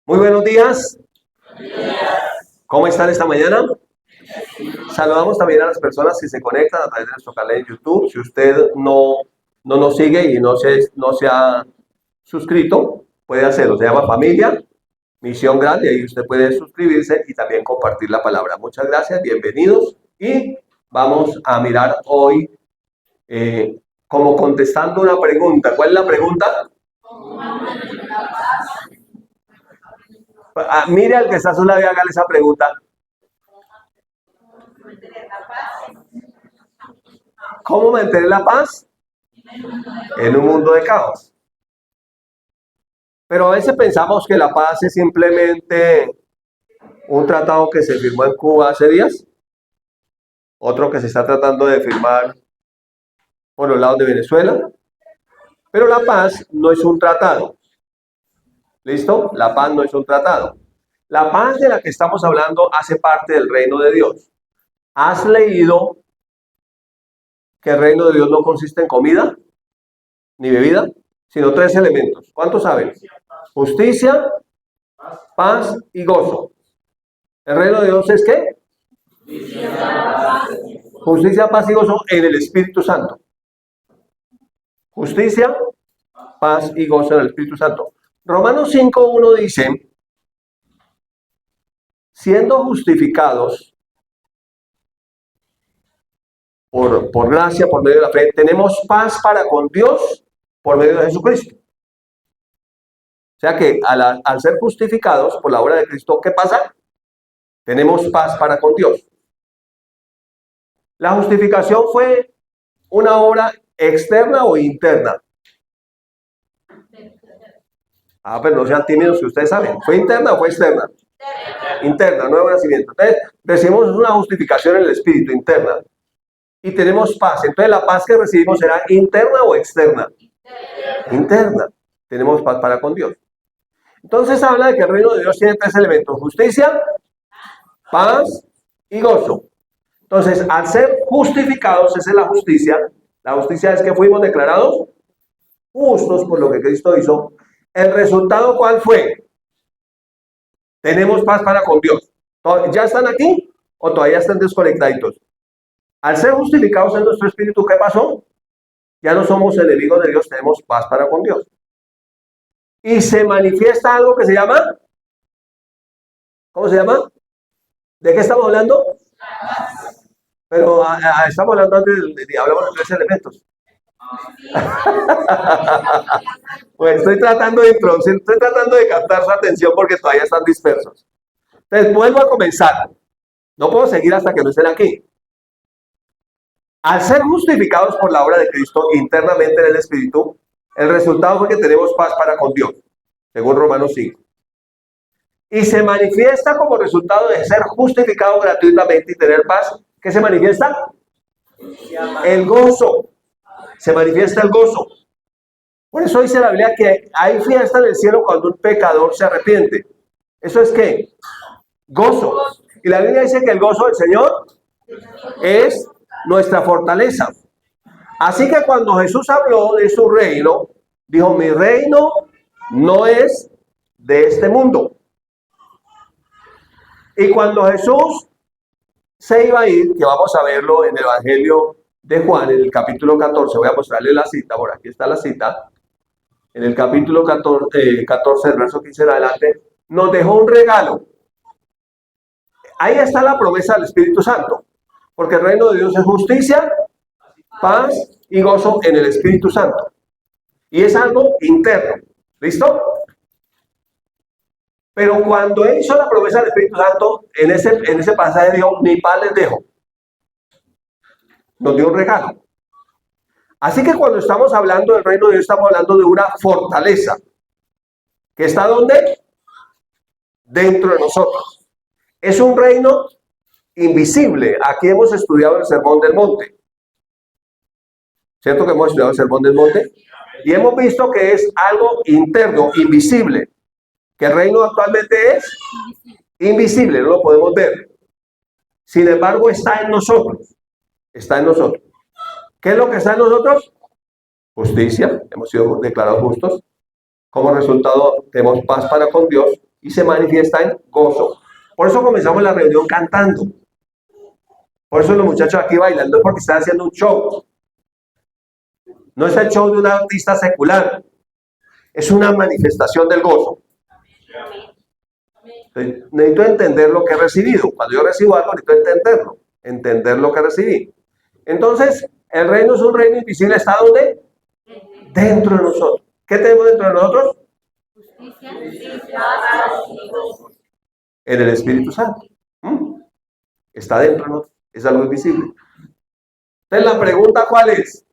Muy buenos días. ¿Cómo están esta mañana? Saludamos también a las personas que se conectan a través de nuestro canal en YouTube. Si usted no nos sigue y no se ha suscrito, puede hacerlo. Se llama Familia Misión Grande. Ahí usted puede suscribirse y también compartir la palabra. Muchas gracias, bienvenidos. Y vamos a mirar hoy como contestando una pregunta. ¿Cuál es la pregunta? Mire al que está a su lado y hágale esa pregunta. ¿Cómo mantener la paz en un mundo de caos? Pero a veces pensamos que la paz es simplemente un tratado que se firmó en Cuba hace días, otro que se está tratando de firmar por los lados de Venezuela, pero la paz no es un tratado. ¿Listo? La paz no es un tratado. La paz de la que estamos hablando hace parte del reino de Dios. ¿Has leído que el reino de Dios no consiste en comida ni bebida, sino tres elementos? ¿Cuántos saben? Justicia, paz y gozo. ¿El reino de Dios es qué? Justicia, paz y gozo en el Espíritu Santo. Justicia, paz y gozo en el Espíritu Santo. Romanos 5:1 dice, siendo justificados por gracia, por medio de la fe, tenemos paz para con Dios por medio de Jesucristo. O sea que al ser justificados por la obra de Cristo, ¿qué pasa? Tenemos paz para con Dios. ¿La justificación fue una obra externa o interna? Pero no sean tímidos, que ustedes saben. ¿Fue interna o fue externa? Interna, nuevo nacimiento. Entonces, recibimos una justificación en el Espíritu, interna. Y tenemos paz. Entonces, ¿la paz que recibimos será interna o externa? Interna. Tenemos paz para con Dios. Entonces, habla de que el reino de Dios tiene tres elementos: justicia, paz y gozo. Entonces, al ser justificados, esa es la justicia. La justicia es que fuimos declarados justos por lo que Cristo hizo. ¿El resultado cuál fue? Tenemos paz para con Dios. ¿Ya están aquí o todavía están desconectaditos? Al ser justificados en nuestro espíritu, ¿qué pasó? Ya no somos enemigos de Dios, tenemos paz para con Dios. Y se manifiesta algo que se llama, ¿cómo se llama? ¿De qué estamos hablando? Pero estamos hablando antes hablamos de tres elementos. Pues estoy tratando de introducir, estoy tratando de captar su atención porque todavía están dispersos. Entonces vuelvo a comenzar. No puedo seguir hasta que no estén aquí. Al ser justificados por la obra de Cristo internamente en el Espíritu, el resultado fue que tenemos paz para con Dios, según Romanos 5. Y se manifiesta como resultado de ser justificado gratuitamente y tener paz. ¿Qué se manifiesta? El gozo. Se manifiesta el gozo. Por eso dice la Biblia que hay fiesta en el cielo cuando un pecador se arrepiente. ¿Eso es qué? Gozo. Y la Biblia dice que el gozo del Señor es nuestra fortaleza. Así que cuando Jesús habló de su reino, dijo, mi reino no es de este mundo. Y cuando Jesús se iba a ir, que vamos a verlo en el Evangelio de Juan, en el capítulo 14, voy a mostrarle la cita, por aquí está la cita, en el capítulo 14, el verso 15 en adelante, nos dejó un regalo. Ahí está la promesa del Espíritu Santo, porque el reino de Dios es justicia, paz y gozo en el Espíritu Santo. Y es algo interno. ¿Listo? Pero cuando él hizo la promesa del Espíritu Santo, en ese pasaje dijo, mi paz les dejo. Nos dio un regalo. Así que cuando estamos hablando del reino de Dios, estamos hablando de una fortaleza. ¿Que está dónde? Dentro de nosotros. Es un reino invisible. Aquí hemos estudiado el Sermón del Monte. ¿Cierto que hemos estudiado el Sermón del Monte? Y hemos visto que es algo interno, invisible. Que el reino actualmente es invisible, no lo podemos ver. Sin embargo, está en nosotros. Está en nosotros. ¿Qué es lo que está en nosotros? Justicia, hemos sido declarados justos. Como resultado, tenemos paz para con Dios y se manifiesta en gozo. Por eso comenzamos la reunión cantando. Por eso los muchachos aquí bailando, porque están haciendo un show. No es el show de un artista secular. Es una manifestación del gozo. Entonces, necesito entender lo que he recibido. Cuando yo recibo algo, necesito entenderlo. Entender lo que recibí. Entonces, el reino es un reino invisible. ¿Está dónde? Dentro de nosotros. ¿Qué tenemos dentro de nosotros? En el Espíritu Santo. Está dentro de nosotros. Es algo invisible. Entonces, la pregunta, ¿cuál es?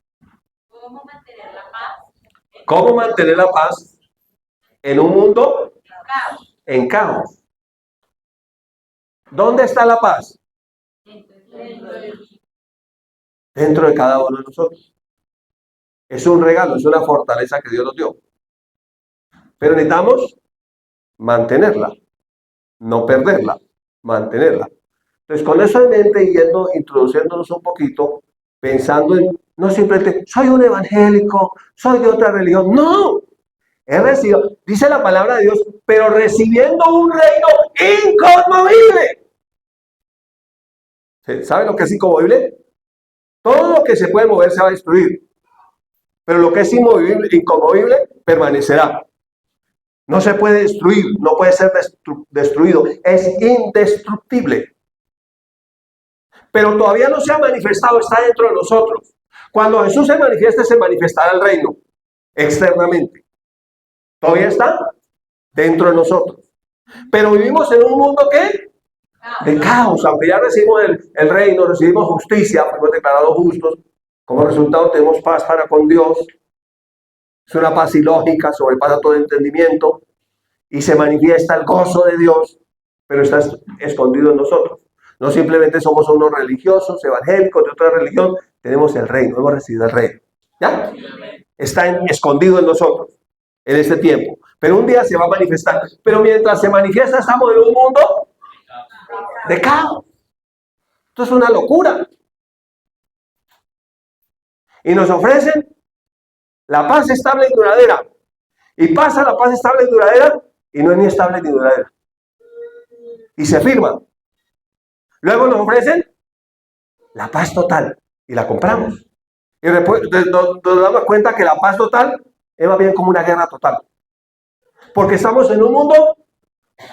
¿Cómo mantener la paz? ¿Cómo mantener la paz en un mundo en caos? ¿Dónde está la paz? Dentro de cada uno de nosotros. Es un regalo, es una fortaleza que Dios nos dio. Pero necesitamos mantenerla, no perderla, mantenerla. Entonces, con eso en mente, yendo, introduciéndonos un poquito, pensando en, no simplemente, soy un evangélico, soy de otra religión. No, he recibido, dice la palabra de Dios, pero recibiendo un reino inconmovible. ¿Sabe lo que es inconmovible? Todo lo que se puede mover se va a destruir. Pero lo que es inconmovible permanecerá. No se puede destruir, no puede ser destruido. Es indestructible. Pero todavía no se ha manifestado, está dentro de nosotros. Cuando Jesús se manifieste, se manifestará el reino externamente. Todavía está dentro de nosotros. Pero vivimos en un mundo ¿qué? De caos. Aunque ya recibimos el reino, recibimos justicia, fuimos declarados justos. Como resultado tenemos paz para con Dios. Es una paz ilógica, sobrepasa todo entendimiento. Y se manifiesta el gozo de Dios, pero está escondido en nosotros. No simplemente somos unos religiosos, evangélicos de otra religión, tenemos el reino, hemos recibido el reino. ¿Ya? Está escondido en nosotros en este tiempo. Pero un día se va a manifestar. Pero mientras se manifiesta, estamos en un mundo de caos. Esto es una locura. Y nos ofrecen la paz estable y duradera. Y pasa la paz estable y duradera y no es ni estable ni duradera. Y se firma. Luego nos ofrecen la paz total y la compramos. Y después nos damos cuenta que la paz total es más bien como una guerra total. Porque estamos en un mundo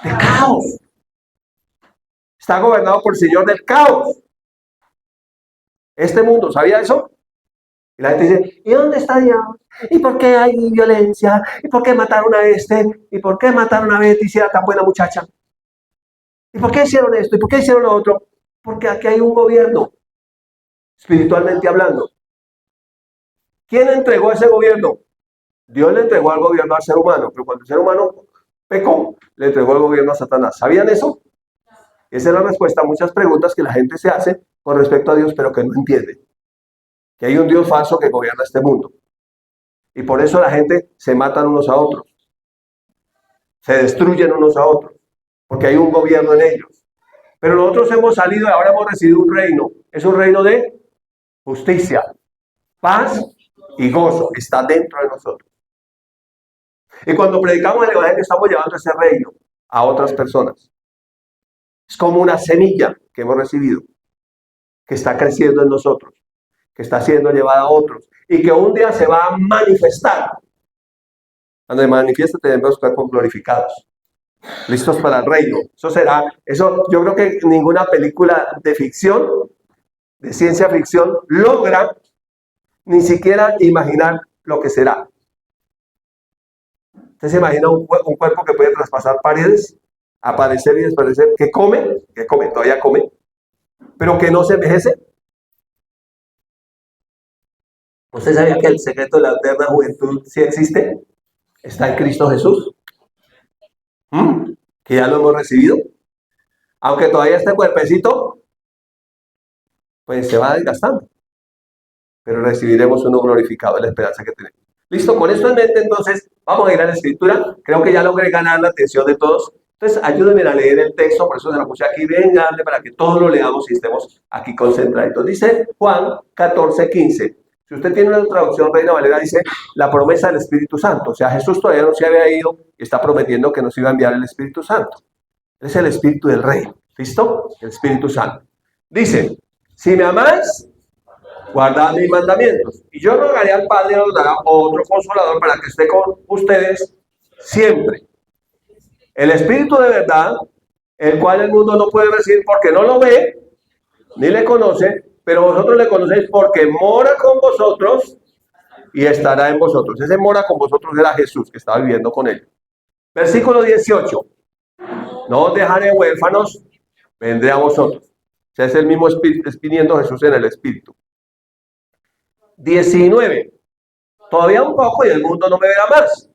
de caos. Está gobernado por el Señor del caos. Este mundo, ¿sabía eso? Y la gente dice, ¿y dónde está Dios? ¿Y por qué hay violencia? ¿Y por qué mataron a este? ¿Y por qué mataron a Betty si era tan buena muchacha? ¿Y por qué hicieron esto? ¿Y por qué hicieron lo otro? Porque aquí hay un gobierno, espiritualmente hablando. ¿Quién entregó ese gobierno? Dios le entregó al gobierno al ser humano, pero cuando el ser humano pecó, le entregó el gobierno a Satanás. ¿Sabían eso? Esa es la respuesta a muchas preguntas que la gente se hace con respecto a Dios, pero que no entiende. Que hay un Dios falso que gobierna este mundo. Y por eso la gente se matan unos a otros. Se destruyen unos a otros. Porque hay un gobierno en ellos. Pero nosotros hemos salido y ahora hemos recibido un reino. Es un reino de justicia, paz y gozo. Está dentro de nosotros. Y cuando predicamos el evangelio estamos llevando ese reino a otras personas. Es como una semilla que hemos recibido, que está creciendo en nosotros, que está siendo llevada a otros y que un día se va a manifestar. Cuando se manifiesta tenemos cuerpos glorificados, listos para el reino. Eso yo creo que ninguna película de ficción, de ciencia ficción, logra ni siquiera imaginar lo que será. ¿Usted se imagina un cuerpo que puede traspasar paredes, aparecer y desaparecer, que come, todavía come, pero que no se envejece? ¿Usted sabía que el secreto de la eterna juventud sí existe? Está en Cristo Jesús. Que ya lo hemos recibido. Aunque todavía este cuerpecito, pues se va desgastando. Pero recibiremos uno glorificado, es la esperanza que tenemos. Listo, con esto en mente, entonces, vamos a ir a la escritura. Creo que ya logré ganar la atención de todos. Entonces, ayúdenme a leer el texto, por eso se lo puse aquí bien grande, para que todos lo leamos y estemos aquí concentrados. Dice Juan 14:15. Si usted tiene una traducción Reina Valera, dice la promesa del Espíritu Santo. O sea, Jesús todavía no se había ido y está prometiendo que nos iba a enviar el Espíritu Santo. Es el Espíritu del Rey. ¿Listo? El Espíritu Santo. Dice, si me amáis, guardad mis mandamientos. Y yo rogaré al Padre y os dará otro consolador para que esté con ustedes siempre. El Espíritu de verdad, el cual el mundo no puede recibir porque no lo ve, ni le conoce, pero vosotros le conocéis porque mora con vosotros y estará en vosotros. Ese mora con vosotros era Jesús que estaba viviendo con ellos. Versículo 18. No os dejaré huérfanos, vendré a vosotros. O sea, es el mismo espíritu, es viniendo Jesús en el Espíritu. 19. Todavía un poco y el mundo no me verá más,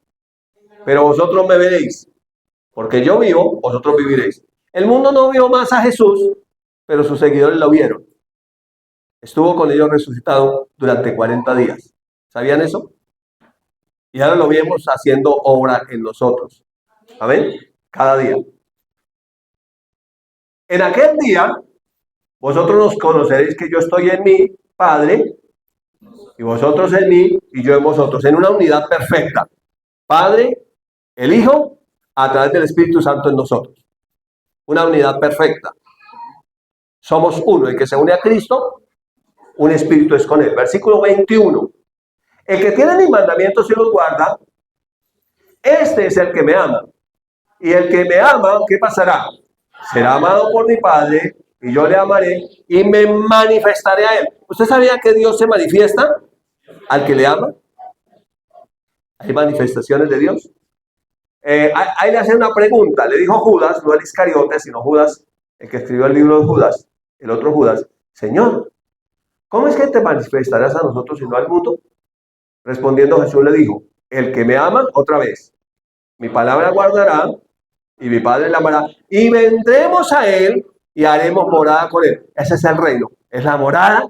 pero vosotros me veréis. Porque yo vivo, vosotros viviréis. El mundo no vio más a Jesús, pero sus seguidores lo vieron. Estuvo con ellos resucitado durante 40 días. ¿Sabían eso? Y ahora lo vemos haciendo obra en nosotros. Amén. Cada día. En aquel día, vosotros nos conoceréis que yo estoy en mi Padre, y vosotros en mí, y yo en vosotros, en una unidad perfecta. Padre, el Hijo, a través del Espíritu Santo en nosotros. Una unidad perfecta. Somos uno. El que se une a Cristo, un espíritu es con él. Versículo 21. El que tiene mis mandamientos y los guarda, este es el que me ama. Y el que me ama, ¿qué pasará? Será amado por mi Padre, y yo le amaré y me manifestaré a él. ¿Usted sabía que Dios se manifiesta al que le ama? ¿Hay manifestaciones de Dios? Ahí le hace una pregunta. Le dijo Judas, no el Iscariote, sino Judas, el que escribió el libro de Judas, el otro Judas. Señor, ¿cómo es que te manifestarás a nosotros y no al mundo? Respondiendo Jesús le dijo, el que me ama, otra vez, mi palabra guardará y mi Padre le amará y vendremos a él y haremos morada con él. Ese es el reino, es la morada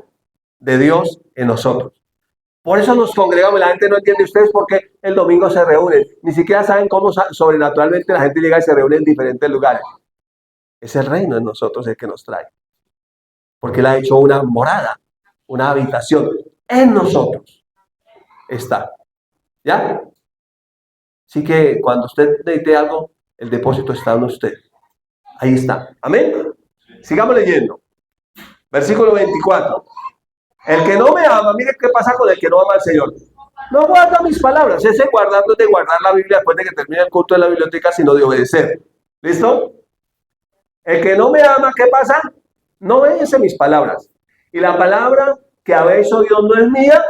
de Dios en nosotros. Por eso nos congregamos, la gente no entiende ustedes por qué el domingo se reúnen. Ni siquiera saben cómo sobrenaturalmente la gente llega y se reúne en diferentes lugares. Es el reino en nosotros el que nos trae. Porque Él ha hecho una morada, una habitación en nosotros. Está. ¿Ya? Así que cuando usted necesite algo, el depósito está en usted. Ahí está. Amén. Sigamos leyendo. Versículo 24. El que no me ama, mire qué pasa con el que no ama al Señor. No guarda mis palabras. Ese guardando es de guardar la Biblia después de que termine el culto de la biblioteca, sino de obedecer. ¿Listo? El que no me ama, ¿qué pasa? No obedece mis palabras. Y la palabra que habéis oído no es mía,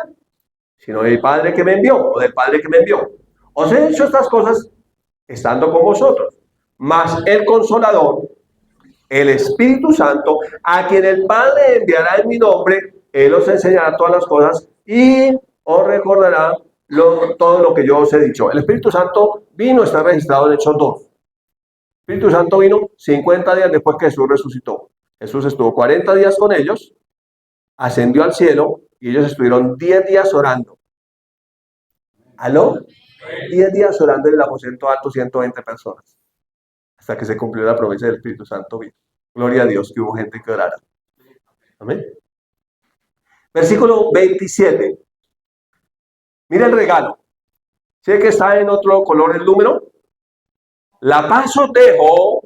sino del Padre que me envió, o del Padre que me envió. Os he dicho estas cosas estando con vosotros. Mas el Consolador, el Espíritu Santo, a quien el Padre enviará en mi nombre, Él os enseñará todas las cosas y os recordará todo lo que yo os he dicho. El Espíritu Santo vino, está registrado en Hechos 2. El Espíritu Santo vino 50 días después que Jesús resucitó. Jesús estuvo 40 días con ellos, ascendió al cielo y ellos estuvieron 10 días orando. ¿Aló? 10 días orando en el aposento alto, 120 personas. Hasta que se cumplió la promesa del Espíritu Santo. Gloria a Dios que hubo gente que orara. Amén. Versículo 27. Mira el regalo. ¿Sí que está en otro color el número? La paz os dejo,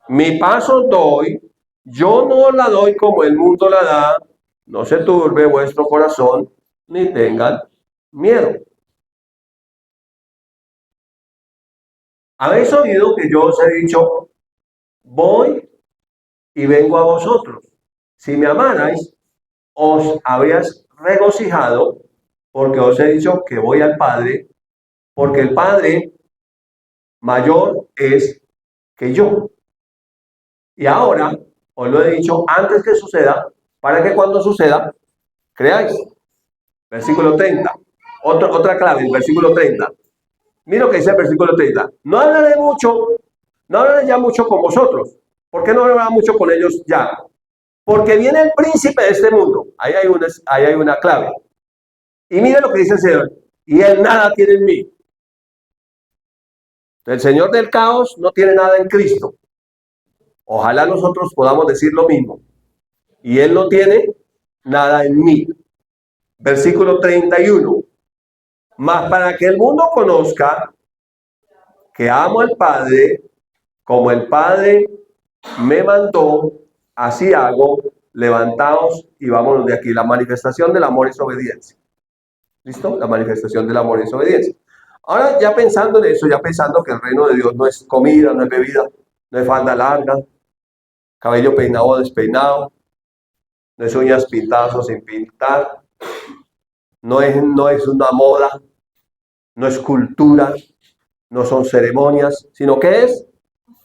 mi paz os doy. Yo no la doy como el mundo la da. No se turbe vuestro corazón, ni tengan miedo. Habéis oído que yo os he dicho, voy y vengo a vosotros. Si me amarais, os habrías regocijado, porque os he dicho que voy al Padre, porque el Padre mayor es que yo. Y ahora os lo he dicho antes que suceda, para que cuando suceda, creáis. Versículo 30. Otra clave, el versículo 30. Mira lo que dice el versículo 30. No hablaré ya mucho con vosotros. ¿Por qué no hablaré mucho con ellos ya? Porque viene el príncipe de este mundo. Ahí hay una clave. Y mira lo que dice el Señor. Y él nada tiene en mí. El Señor del caos no tiene nada en Cristo. Ojalá nosotros podamos decir lo mismo. Y él no tiene nada en mí. Versículo 31. Mas para que el mundo conozca que amo al Padre, como el Padre me mandó, así hago, levantaos y vámonos de aquí. La manifestación del amor es obediencia. ¿Listo? La manifestación del amor es obediencia. Ahora, ya pensando en eso, ya pensando que el reino de Dios no es comida, no es bebida, no es falda larga, cabello peinado o despeinado, no es uñas pintadas o sin pintar, no es una moda, no es cultura, no son ceremonias, sino que es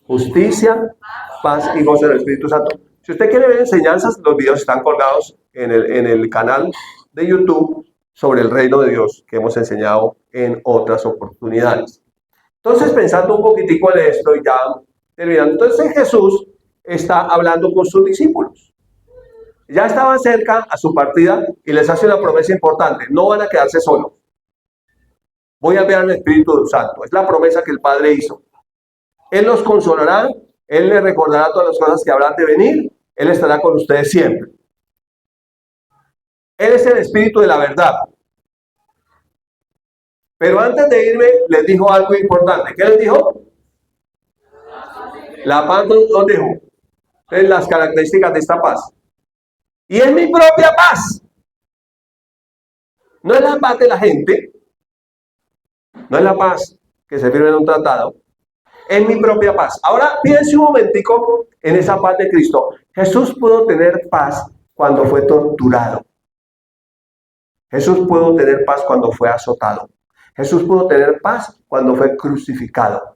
justicia, paz y gozo del Espíritu Santo. Si usted quiere ver enseñanzas, los videos están colgados en el canal de YouTube sobre el reino de Dios que hemos enseñado en otras oportunidades. Entonces, pensando un poquitico en esto y ya terminando, entonces Jesús está hablando con sus discípulos. Ya estaban cerca a su partida y les hace una promesa importante: no van a quedarse solos. Voy a enviar al Espíritu Santo. Es la promesa que el Padre hizo. Él los consolará, Él les recordará todas las cosas que habrán de venir, Él estará con ustedes siempre. Él es el Espíritu de la verdad. Pero antes de irme, les dijo algo importante. ¿Qué les dijo? La paz nos dejó. Entonces, las características de esta paz. Y es mi propia paz. No es la paz de la gente, no es la paz que se firma en un tratado, es mi propia paz. Ahora piense un momentico en esa paz de Cristo. Jesús pudo tener paz cuando fue torturado. Jesús pudo tener paz cuando fue azotado. Jesús pudo tener paz cuando fue crucificado.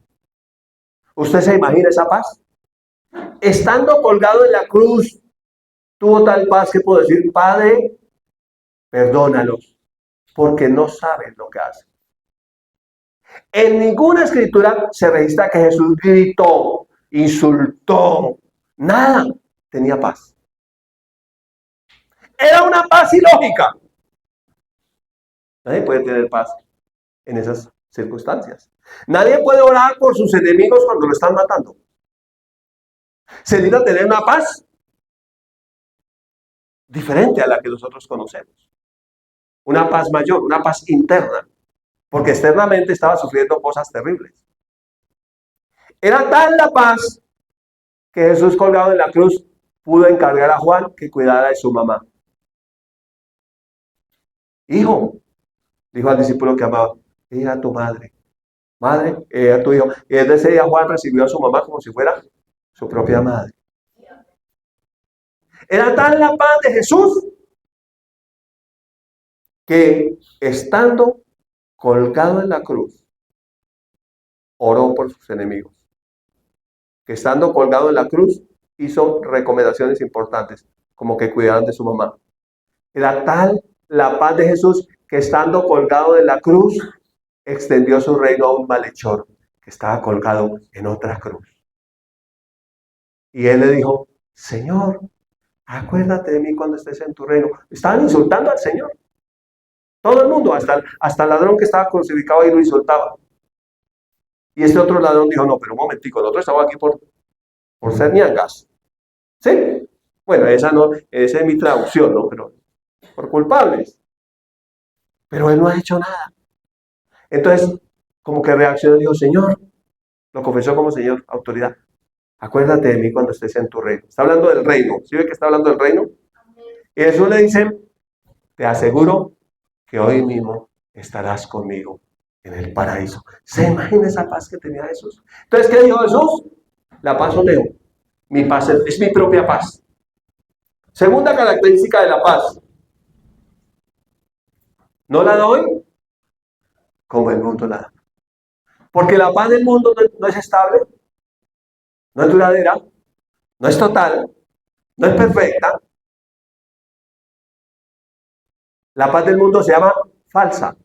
¿Usted se imagina esa paz? Estando colgado en la cruz, tuvo tal paz que pudo decir: Padre, perdónalos, porque no saben lo que hacen. En ninguna escritura se registra que Jesús gritó, insultó, nada. Tenía paz. Era una paz ilógica. Nadie puede tener paz en esas circunstancias. Nadie puede orar por sus enemigos cuando lo están matando. Se necesita tener una paz diferente a la que nosotros conocemos. Una paz mayor, una paz interna, porque externamente estaba sufriendo cosas terribles. Era tal la paz que Jesús, colgado en la cruz, pudo encargar a Juan que cuidara de su mamá. Hijo, dijo al discípulo que amaba, ella a tu madre. Madre, ella a tu hijo. Y desde ese día Juan recibió a su mamá como si fuera su propia madre. Era tal la paz de Jesús que, estando colgado en la cruz, oró por sus enemigos. Que estando colgado en la cruz, hizo recomendaciones importantes, como que cuidaran de su mamá. Era tal la paz de Jesús que, estando colgado de la cruz, extendió su reino a un malhechor que estaba colgado en otra cruz. Y él le dijo: Señor, acuérdate de mí cuando estés en tu reino. Estaban insultando al Señor. Todo el mundo, hasta el ladrón que estaba crucificado ahí lo insultaba. Y este otro ladrón dijo: no, pero un momentico, nosotros estamos aquí por ser ñangas. ¿Sí? Bueno, esa es mi traducción, ¿no? Pero por culpables. Pero él no ha hecho nada. Entonces, como que reaccionó y dijo: Señor, lo confesó como Señor, autoridad. Acuérdate de mí cuando estés en tu reino. Está hablando del reino. ¿Sí ve que está hablando del reino? Y Jesús le dice: te aseguro que hoy mismo estarás conmigo en el paraíso. ¿Se imagina esa paz que tenía Jesús? Entonces, ¿qué dijo Jesús? La paz os dejo. Mi paz es mi propia paz. Segunda característica de la paz: no la doy como el mundo la da. Porque la paz del mundo no es estable, no es duradera, no es total, no es perfecta. La paz del mundo se llama falsa,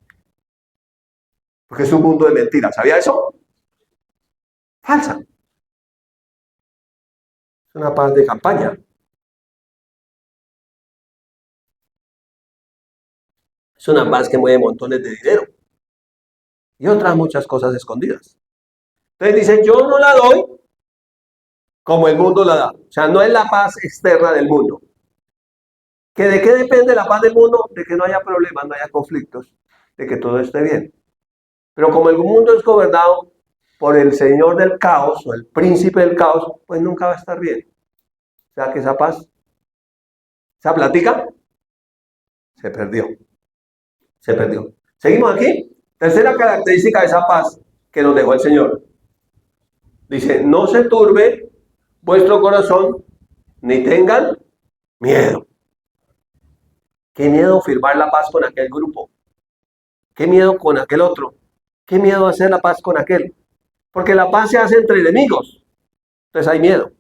porque es un mundo de mentiras. ¿Sabía eso? Falsa. Es una paz de campaña. Es una paz que mueve montones de dinero y otras muchas cosas escondidas. Entonces dice: yo no la doy como el mundo la da. O sea, no es la paz externa del mundo. ¿Que de qué depende la paz del mundo? De que no haya problemas, no haya conflictos, de que todo esté bien. Pero como el mundo es gobernado por el señor del caos o el príncipe del caos, pues nunca va a estar bien. O sea que esa paz, esa plática, se perdió. Se perdió. Seguimos aquí. Tercera característica de esa paz que nos dejó el Señor. Dice, no se turbe vuestro corazón, ni tengan miedo. Qué miedo firmar la paz con aquel grupo. Qué miedo con aquel otro. Qué miedo hacer la paz con aquel. Porque la paz se hace entre enemigos. Entonces hay miedo.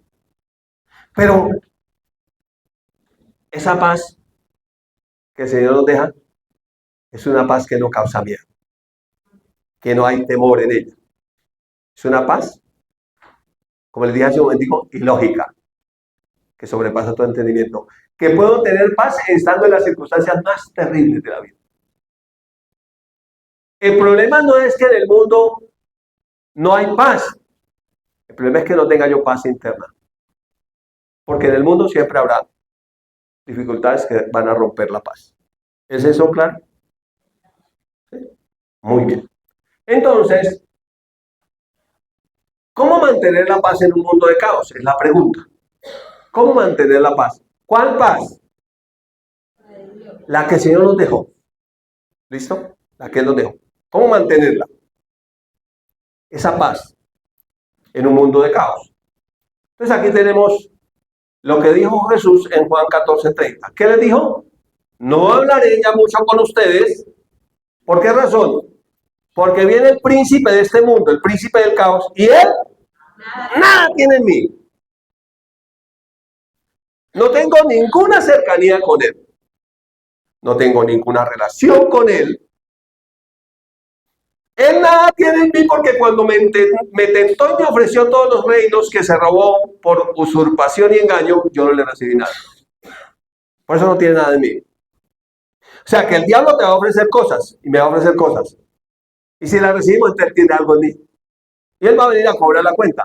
Pero esa paz que el Señor nos deja es una paz que no causa miedo. Que no hay temor en ella. Es una paz, como les dije hace un momentico, ilógica. Que sobrepasa todo entendimiento. Que puedo tener paz estando en las circunstancias más terribles de la vida. El problema no es que en el mundo no hay paz. El problema es que no tenga yo paz interna. Porque en el mundo siempre habrá dificultades que van a romper la paz. ¿Es eso claro? ¿Sí? Muy bien. Entonces, ¿cómo mantener la paz en un mundo de caos? Es la pregunta. ¿Cómo mantener la paz? ¿Cuál paz? La que el Señor nos dejó. ¿Listo? La que Él nos dejó. ¿Cómo mantenerla? Esa paz en un mundo de caos. Entonces aquí tenemos lo que dijo Jesús en Juan 14:30. ¿Qué les dijo? No hablaré ya mucho con ustedes. ¿Por qué razón? Porque viene el príncipe de este mundo, el príncipe del caos, y él nada tiene en mí. No tengo ninguna cercanía con él. No tengo ninguna relación con él. Él nada tiene en mí porque cuando me tentó y me ofreció todos los reinos que se robó por usurpación y engaño, yo no le recibí nada. Por eso no tiene nada de mí. O sea que el diablo te va a ofrecer cosas y me va a ofrecer cosas. Y si la recibimos, entonces tiene algo en mí. Y él va a venir a cobrar la cuenta.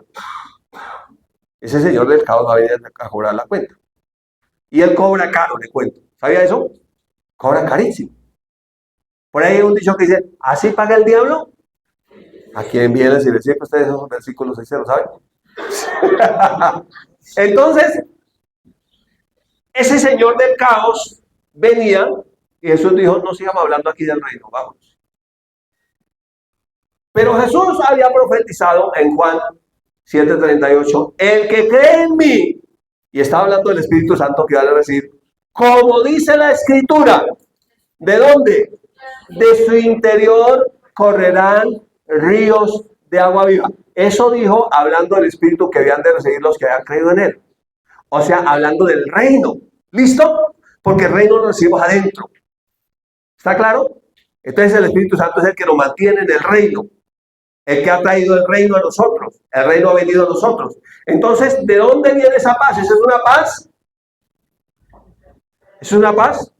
Ese señor del caos va a venir a cobrar la cuenta. Y él cobra caro, le cuento. ¿Sabía eso? Cobra carísimo. Por ahí hay un dicho que dice, ¿así paga el diablo? ¿A quién viene si le siempre ustedes esos versículos 6, lo saben? Entonces, ese señor del caos venía y Jesús dijo, no sigamos hablando aquí del reino, vamos. Pero Jesús había profetizado en Juan 7:38, el que cree en mí, y estaba hablando del Espíritu Santo que iba a recibir, como dice la Escritura, ¿de dónde? De su interior correrán ríos de agua viva. Eso dijo hablando del Espíritu que habían de recibir los que habían creído en él. O sea, hablando del reino. ¿Listo? Porque el reino lo recibimos adentro. ¿Está claro? Entonces el Espíritu Santo es el que nos mantiene en el reino. El que ha traído el reino a nosotros. El reino ha venido a nosotros. Entonces, ¿de dónde viene esa paz? ¿Esa es una paz? Es una paz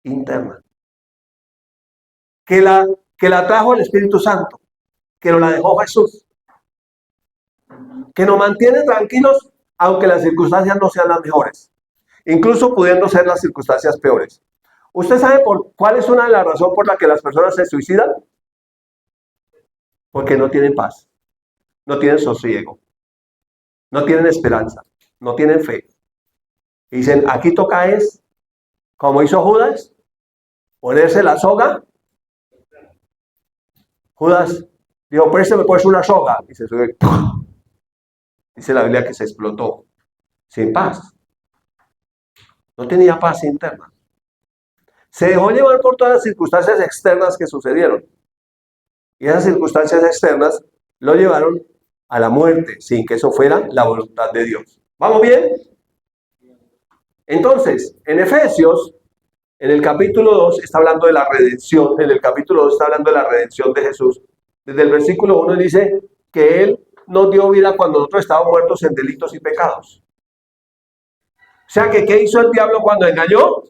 interna. Que la trajo el Espíritu Santo. Que nos la dejó Jesús. Que nos mantiene tranquilos aunque las circunstancias no sean las mejores. Incluso pudiendo ser las circunstancias peores. ¿Usted sabe cuál es una de las razones por la que las personas se suicidan? Porque no tienen paz, no tienen sosiego, no tienen esperanza, no tienen fe. Y dicen, aquí toca es, como hizo Judas, ponerse la soga. Judas dijo, préstame pues una soga. Y se sube. Dice la Biblia que se explotó, sin paz. No tenía paz interna. Se dejó llevar por todas las circunstancias externas que sucedieron. Y esas circunstancias externas lo llevaron a la muerte, sin que eso fuera la voluntad de Dios. ¿Vamos bien? Entonces, en Efesios, en el capítulo 2, está hablando de la redención. En el capítulo 2 está hablando de la redención de Jesús. Desde el versículo 1 dice que Él nos dio vida cuando nosotros estábamos muertos en delitos y pecados. O sea que, ¿qué hizo el diablo cuando engañó?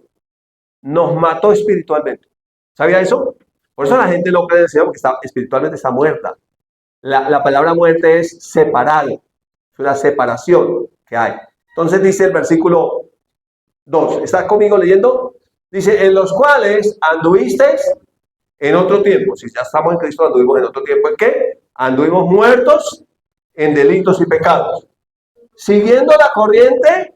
Nos mató espiritualmente. ¿Sabía eso? Por eso la gente no cree en el Señor, porque espiritualmente está muerta. La palabra muerte es separado. Es una separación que hay. Entonces dice el versículo 2. ¿Está conmigo leyendo? Dice, en los cuales anduvisteis en otro tiempo. Si ya estamos en Cristo, anduvimos en otro tiempo. ¿En qué? Anduvimos muertos en delitos y pecados, siguiendo la corriente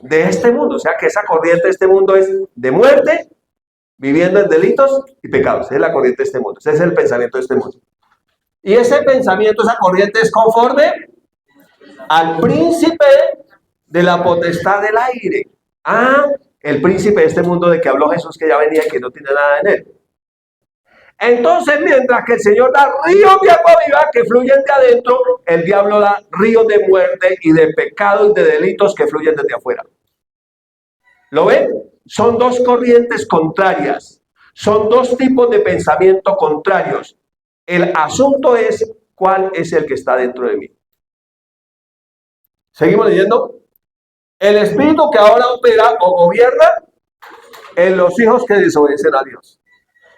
de este mundo. O sea que esa corriente de este mundo es de muerte, viviendo en delitos y pecados. Esa es la corriente de este mundo. Ese es el pensamiento de este mundo. Y ese pensamiento, esa corriente es conforme al príncipe de la potestad del aire. El príncipe de este mundo de que habló Jesús, que ya venía y que no tiene nada en él. Entonces, mientras que el Señor da ríos de agua viva que fluyen de adentro, el diablo da ríos de muerte y de pecados y de delitos que fluyen desde afuera. ¿Lo ven? Son dos corrientes contrarias. Son dos tipos de pensamiento contrarios. El asunto es cuál es el que está dentro de mí. ¿Seguimos leyendo? El espíritu que ahora opera o gobierna en los hijos que desobedecen a Dios.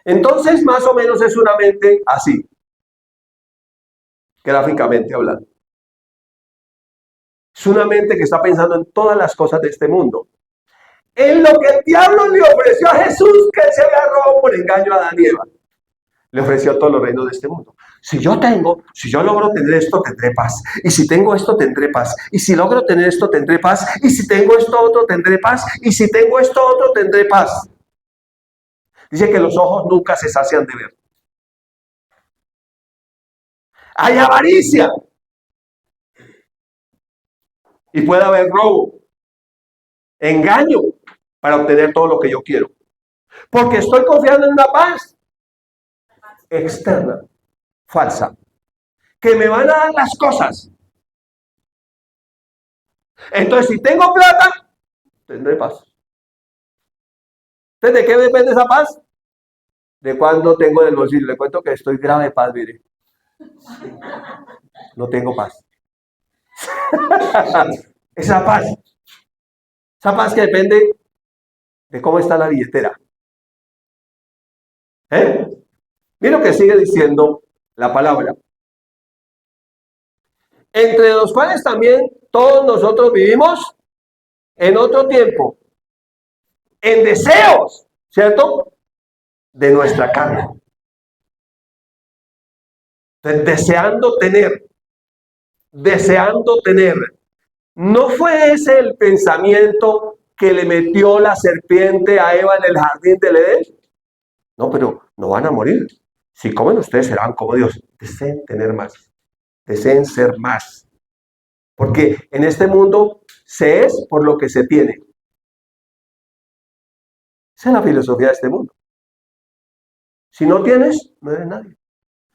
Entonces, más o menos es una mente así, gráficamente hablando. Es una mente que está pensando en todas las cosas de este mundo. En lo que el diablo le ofreció a Jesús, que se había robado por engaño a Adán y Eva. Le ofreció todos los reinos de este mundo. Si yo logro tener esto, tendré paz. Y si tengo esto, tendré paz. Y si logro tener esto, tendré paz. Y si tengo esto otro, tendré paz. Y si tengo esto otro, tendré paz. Dice que los ojos nunca se sacian de ver. Hay avaricia. Y puede haber robo, engaño, para obtener todo lo que yo quiero. Porque estoy confiando en una paz externa, falsa, que me van a dar las cosas. Entonces, si tengo plata, tendré paz. Entonces, ¿de qué depende esa paz? De cuándo tengo en el bolsillo. Le cuento que estoy grave de paz, mire. No tengo paz. Esa paz que depende de cómo está la billetera. Mira lo que sigue diciendo la palabra. Entre los cuales también todos nosotros vivimos en otro tiempo, en deseos, ¿cierto? De nuestra carne. Entonces, deseando tener. ¿No fue ese el pensamiento que le metió la serpiente a Eva en el jardín del Edén? No, pero no van a morir. Si comen ustedes serán como Dios. Deseen tener más. Deseen ser más. Porque en este mundo se es por lo que se tiene. Esa es la filosofía de este mundo. Si no tienes, no eres nadie.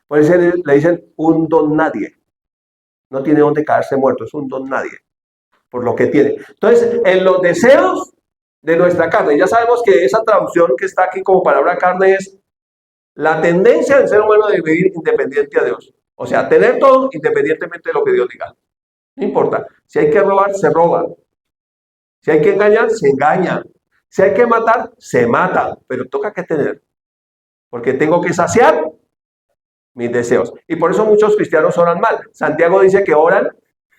Por eso le dicen un don nadie. No tiene donde caerse muerto, es un don nadie. Por lo que tiene. Entonces, en los deseos de nuestra carne, ya sabemos que esa traducción que está aquí como palabra carne es la tendencia del ser humano de vivir independiente a Dios. O sea, tener todo independientemente de lo que Dios diga. No importa. Si hay que robar, se roba. Si hay que engañar, se engaña. Si hay que matar, se mata. Pero toca que tener. Porque tengo que saciar mis deseos. Y por eso muchos cristianos oran mal. Santiago dice que oran,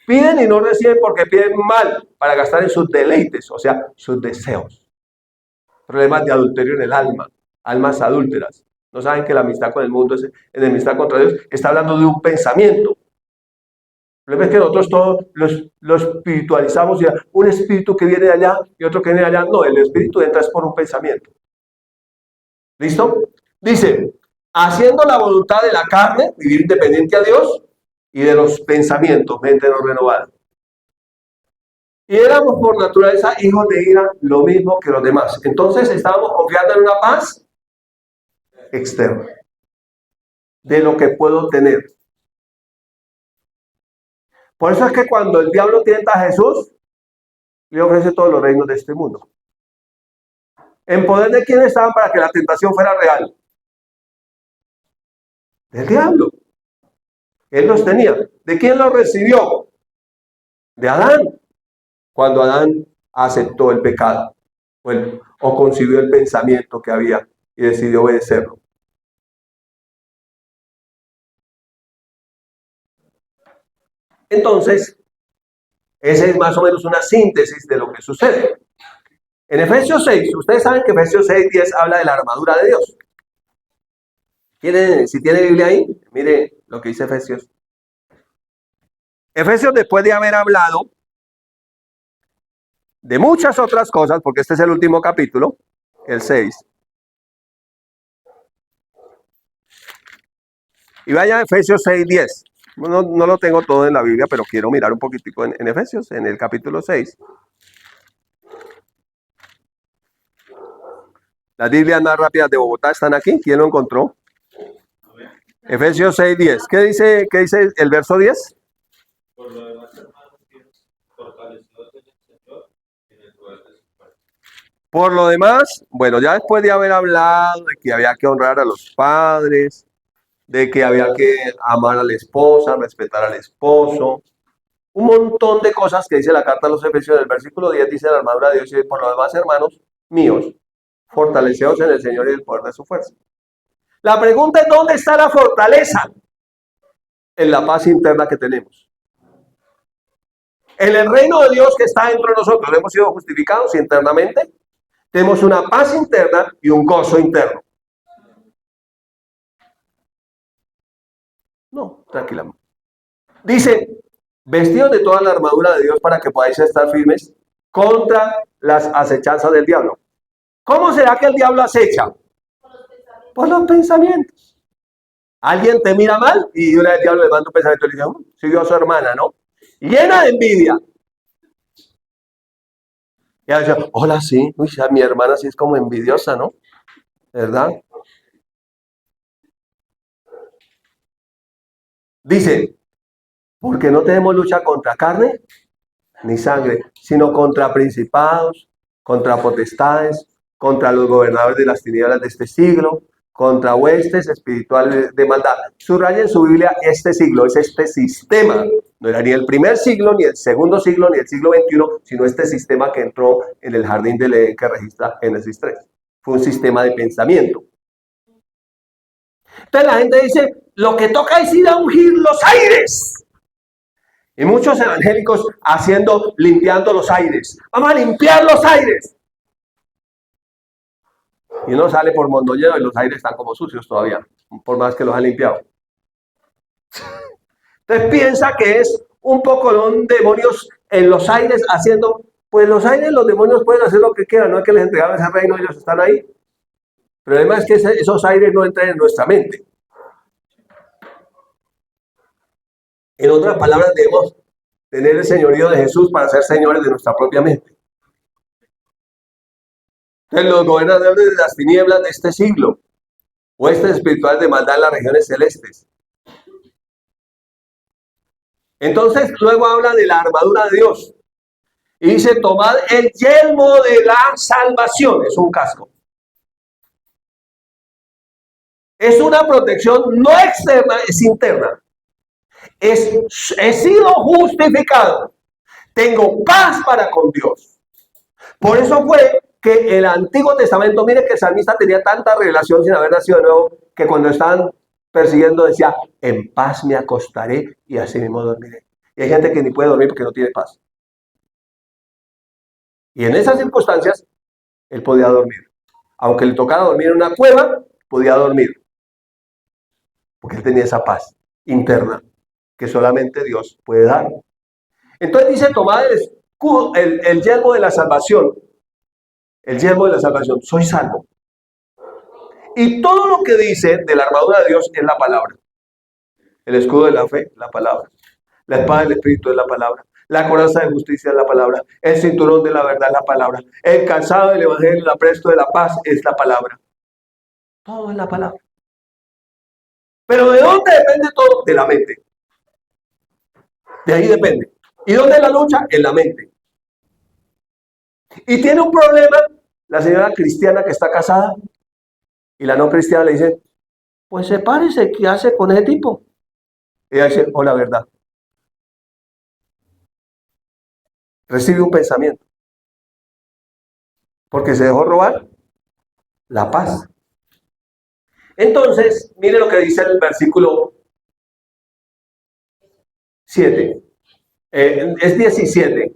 piden y no reciben porque piden mal para gastar en sus deleites, o sea, sus deseos. Problemas de adulterio en el alma, almas adúlteras. No saben que la amistad con el mundo es enemistad contra Dios. Está hablando de un pensamiento. El problema es que nosotros todos lo espiritualizamos y un espíritu que viene de allá y otro que viene de allá. No, el espíritu entra es por un pensamiento. ¿Listo? Dice, haciendo la voluntad de la carne, vivir independiente a Dios y de los pensamientos, mente no renovada. Y éramos por naturaleza hijos de ira, lo mismo que los demás. Entonces estábamos confiando en una paz externa, de lo que puedo tener. Por eso es que cuando el diablo tienta a Jesús, le ofrece todos los reinos de este mundo. ¿En poder de quién estaban para que la tentación fuera real? Del diablo. Él los tenía. ¿De quién los recibió? De Adán. Cuando Adán aceptó el pecado o concibió el pensamiento que había y decidió obedecerlo. Entonces, esa es más o menos una síntesis de lo que sucede. En Efesios 6, ustedes saben que Efesios 6:10 habla de la armadura de Dios. Si tiene Biblia ahí, mire lo que dice Efesios. Efesios, después de haber hablado de muchas otras cosas, porque este es el último capítulo, el 6. Y vaya a Efesios 6:10. No lo tengo todo en la Biblia, pero quiero mirar un poquitico en Efesios, en el capítulo 6. Las Biblias más rápidas de Bogotá están aquí. ¿Quién lo encontró? Efesios 6:10. ¿Qué dice el verso 10? Por lo demás, hermanos, fortalecidos en el Señor y en el poder de su fuerza. Por lo demás, bueno, ya después de haber hablado de que había que honrar a los padres, de que había que amar a la esposa, respetar al esposo, un montón de cosas que dice la carta a los Efesios. El versículo 10 dice la armadura de Dios y por lo demás, hermanos míos, fortaleceos en el Señor y el poder de su fuerza. La pregunta es, ¿dónde está la fortaleza? En la paz interna que tenemos. En el reino de Dios que está dentro de nosotros, hemos sido justificados internamente, tenemos una paz interna y un gozo interno. No, tranquilamente. Dice, vestidos de toda la armadura de Dios para que podáis estar firmes contra las acechanzas del diablo. ¿Cómo será que el diablo acecha? Por los pensamientos. Alguien te mira mal y una vez el diablo le manda un pensamiento y le dice, siguió a su hermana, ¿no? Llena de envidia. Y ella dice, hola, sí, uy, ya, mi hermana sí es como envidiosa, ¿no? ¿Verdad? Dice, porque no tenemos lucha contra carne ni sangre, sino contra principados, contra potestades, contra los gobernadores de las tinieblas de este siglo, contra huestes espirituales de maldad. Subraya en su Biblia este siglo, es este sistema. No era ni el primer siglo, ni el segundo siglo, ni el siglo XXI, sino este sistema que entró en el jardín del Edén que registra Génesis 3. Fue un sistema de pensamiento. Entonces la gente dice, lo que toca es ir a ungir los aires. Y muchos evangélicos limpiando los aires. Vamos a limpiar los aires. Y uno sale por Mondoñedo y los aires están como sucios todavía, por más que los han limpiado. Entonces piensa que es un poco de demonios en los aires haciendo, pues los aires, los demonios pueden hacer lo que quieran, no es que les entregaron ese reino, ellos están ahí. El problema es que esos aires no entran en nuestra mente. En otras palabras, debemos tener el señorío de Jesús para ser señores de nuestra propia mente. Entonces, los gobernadores de las tinieblas de este siglo, huestes espirituales de maldad en las regiones celestes. Entonces, luego habla de la armadura de Dios. Y dice, tomad el yelmo de la salvación. Es un casco. Es una protección no externa, es interna. He sido justificado. Tengo paz para con Dios. Por eso fue que el Antiguo Testamento, mire que el salmista tenía tanta revelación sin haber nacido de nuevo, que cuando estaban persiguiendo decía, en paz me acostaré y así mismo dormiré. Y hay gente que ni puede dormir porque no tiene paz. Y en esas circunstancias, él podía dormir. Aunque le tocara dormir en una cueva, podía dormir. Porque él tenía esa paz interna que solamente Dios puede dar. Entonces dice, tomad el yelmo de la salvación. El yelmo de la salvación. Soy salvo. Y todo lo que dice de la armadura de Dios es la palabra. El escudo de la fe, la palabra. La espada del Espíritu es la palabra. La coraza de justicia es la palabra. El cinturón de la verdad es la palabra. El calzado del evangelio, el apresto de la paz es la palabra. Todo es la palabra. Pero ¿de dónde depende todo? De la mente. De ahí depende. ¿Y dónde es la lucha? En la mente. Y tiene un problema la señora cristiana que está casada y la no cristiana le dice, pues sepárese, ¿qué hace con ese tipo? Y ella dice, oh, la verdad. Recibe un pensamiento. Porque se dejó robar la paz. Entonces, mire lo que dice el versículo 7. Es 17.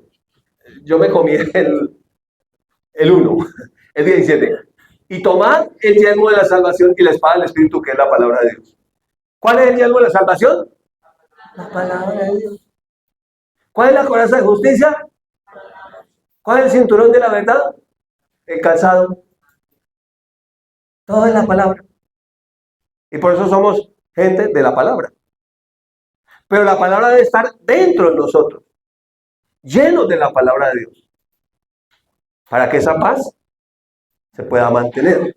Yo me comí El 1, el 17. Y tomad el yelmo de la salvación y la espada del Espíritu, que es la palabra de Dios. ¿Cuál es el yelmo de la salvación? La palabra de Dios. ¿Cuál es la coraza de justicia? ¿Cuál es el cinturón de la verdad? El calzado. Todo es la palabra. Y por eso somos gente de la palabra. Pero la palabra debe estar dentro de nosotros, llenos de la palabra de Dios, para que esa paz se pueda mantener.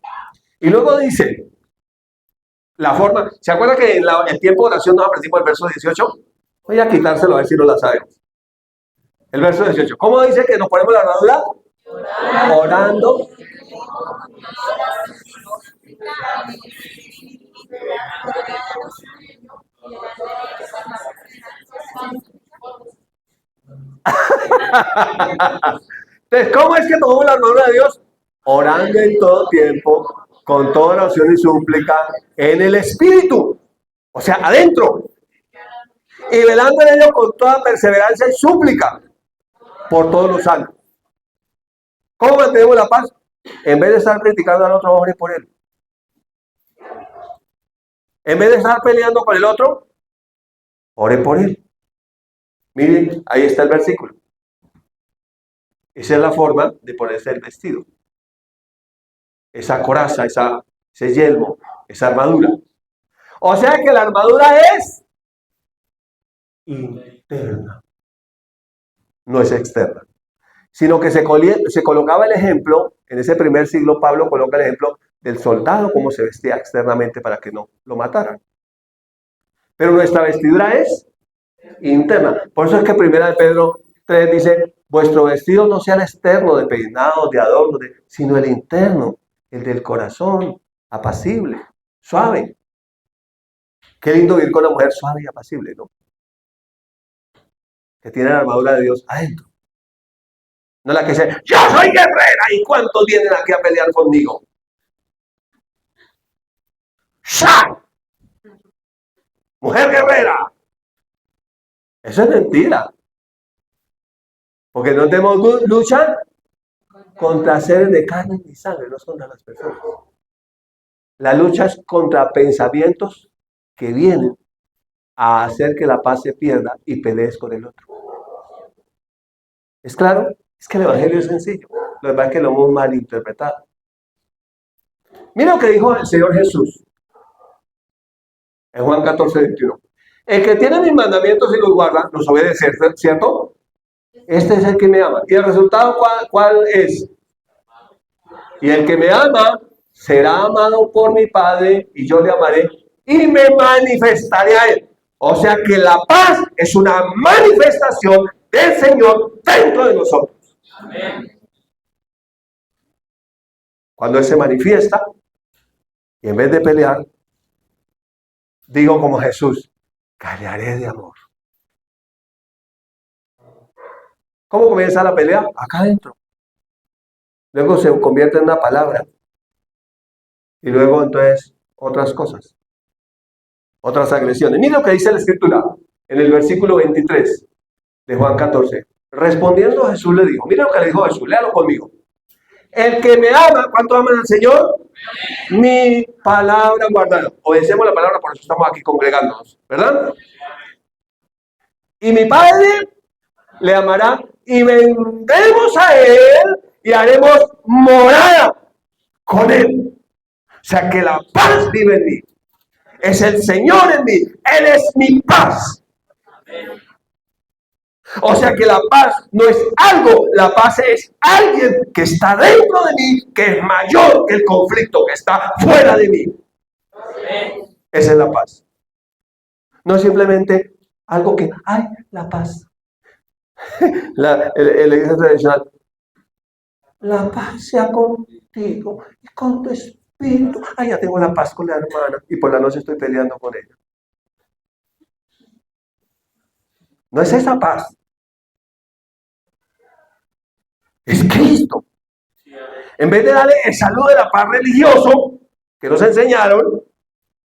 Y luego dice, la forma, ¿se acuerda que en el tiempo de oración nos aprendimos el verso 18? Voy a quitárselo a ver si no la sabemos. El verso 18. ¿Cómo dice que nos ponemos la armadura? Orando. Entonces, ¿cómo es que tomamos la armadura de Dios? Orando en todo tiempo, con toda oración y súplica, en el Espíritu. O sea, adentro. Y velando en ello con toda perseverancia y súplica por todos los santos. ¿Cómo mantenemos la paz? En vez de estar criticando al otro, ore por él. En vez de estar peleando con el otro, ore por él. Miren, ahí está el versículo. Esa es la forma de ponerse el vestido. Esa coraza, ese yelmo, esa armadura. O sea que la armadura es interna, no es externa. Sino que se colocaba el ejemplo, en ese primer siglo Pablo coloca el ejemplo del soldado, cómo se vestía externamente para que no lo mataran. Pero nuestra vestidura es interna. Por eso es que primera de Pedro 3 dice, vuestro vestido no sea el externo de peinados, de adornos, sino el interno, el del corazón, apacible, suave. Qué lindo vivir con una mujer suave y apacible, ¿no? Que tiene la armadura de Dios adentro. No la que dice, yo soy guerrera y ¿cuántos vienen aquí a pelear conmigo? ¡Sha! Mujer guerrera. Eso es mentira. Porque no tenemos lucha contra seres de carne y sangre, no es contra las personas. La lucha es contra pensamientos que vienen a hacer que la paz se pierda y pelees con el otro. ¿Es claro? Es que el Evangelio es sencillo. Lo demás es que lo hemos malinterpretado. Mira lo que dijo el Señor Jesús en Juan 14, 21. El que tiene mis mandamientos y los guarda, los obedece, ¿cierto? Este es el que me ama. ¿Y el resultado cuál es? Y el que me ama será amado por mi Padre y yo le amaré y me manifestaré a él. O sea que la paz es una manifestación del Señor dentro de nosotros. Amén. Cuando Él se manifiesta, y en vez de pelear, digo como Jesús, callaré de amor. ¿Cómo comienza la pelea? Acá adentro. Luego se convierte en una palabra. Y luego entonces otras cosas. Otras agresiones. Mira lo que dice la Escritura en el versículo 23 de Juan 14. Respondiendo Jesús le dijo, mira lo que le dijo Jesús, léalo conmigo. El que me ama, ¿cuánto aman al Señor? Mi palabra guardada. Obedecemos la palabra, por eso estamos aquí congregándonos, ¿verdad? Y mi Padre le amará y vendremos a Él y haremos morada con Él. O sea que la paz vive en mí. Es el Señor en mí. Él es mi paz. O sea que la paz no es algo, la paz es alguien que está dentro de mí, que es mayor que el conflicto que está fuera de mí. Esa es la paz. No simplemente algo que, ay, la paz. La iglesia tradicional. La paz sea contigo y con tu espíritu. Ay, ya tengo la paz con la hermana y por la noche estoy peleando con ella. No es esa paz. Es Cristo. En vez de darle el saludo de la paz religioso que nos enseñaron,